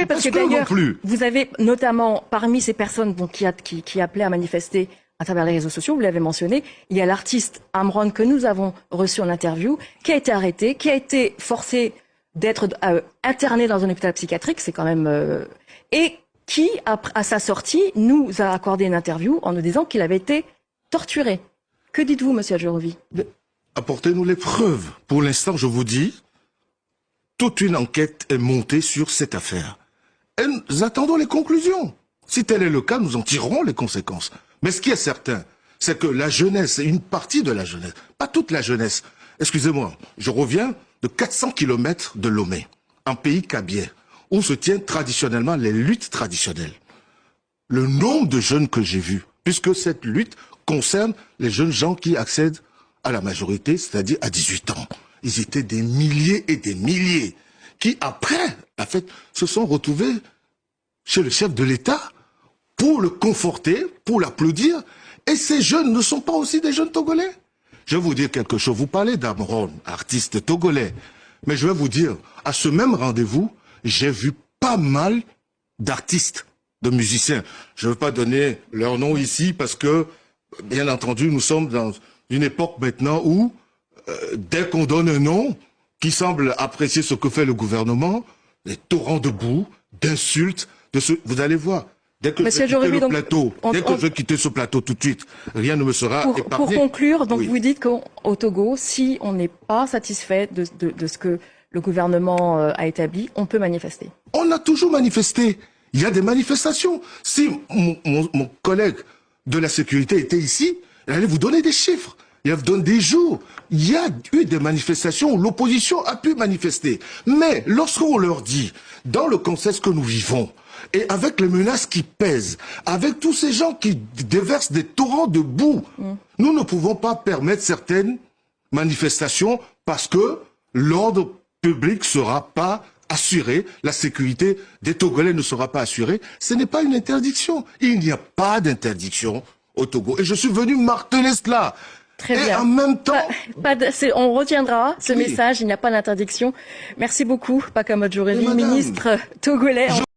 couper parce que d'ailleurs, vous avez notamment, parmi ces personnes donc, qui appelaient à manifester à travers les réseaux sociaux, vous l'avez mentionné, il y a l'artiste Amron que nous avons reçu en interview, qui a été arrêté, qui a été forcé d'être interné dans un hôpital psychiatrique, c'est quand même... et qui, à sa sortie, nous a accordé une interview en nous disant qu'il avait été torturé. Que dites-vous, monsieur Adjorovi? Apportez-nous les preuves. Pour l'instant, je vous dis, toute une enquête est montée sur cette affaire. Et nous attendons les conclusions. Si tel est le cas, nous en tirerons les conséquences. Mais ce qui est certain, c'est que la jeunesse, une partie de la jeunesse, pas toute la jeunesse, excusez-moi, je reviens de 400 km de Lomé, un pays kabyle, où se tiennent traditionnellement les luttes traditionnelles. Le nombre de jeunes que j'ai vus, puisque cette lutte concerne les jeunes gens qui accèdent à la majorité, c'est-à-dire à 18 ans. Ils étaient des milliers et des milliers qui, après, en fait, se sont retrouvés chez le chef de l'État pour le conforter, pour l'applaudir. Et ces jeunes ne sont pas aussi des jeunes Togolais. Je vais vous dire quelque chose. Vous parlez d'Amron, artiste togolais. Mais je vais vous dire, à ce même rendez-vous, j'ai vu pas mal d'artistes, de musiciens. Je ne veux pas donner leur nom ici parce que, bien entendu, nous sommes dans une époque maintenant où, dès qu'on donne un nom qui semble apprécier ce que fait le gouvernement, les torrents de boue, d'insultes, vous allez voir. Dès que je vais quitter ce plateau tout de suite, rien ne me sera épargné. Pour conclure, donc oui. Vous dites qu'au Togo, si on n'est pas satisfait de ce que le gouvernement a établi, on peut manifester. On a toujours manifesté. Il y a des manifestations. Si mon collègue de la sécurité était ici, il allait vous donner des chiffres. Il vous donne des jours. Il y a eu des manifestations où l'opposition a pu manifester. Mais lorsqu'on leur dit, dans le contexte que nous vivons, et avec les menaces qui pèsent, avec tous ces gens qui déversent des torrents de boue, nous ne pouvons pas permettre certaines manifestations parce que l'ordre public ne sera pas assuré, la sécurité des Togolais ne sera pas assurée. Ce n'est pas une interdiction. Il n'y a pas d'interdiction au Togo. Et je suis venu marteler cela. Très bien. Et en même temps... on retiendra ce message, il n'y a pas d'interdiction. Merci beaucoup, Paka Modjorevi, ministre togolais.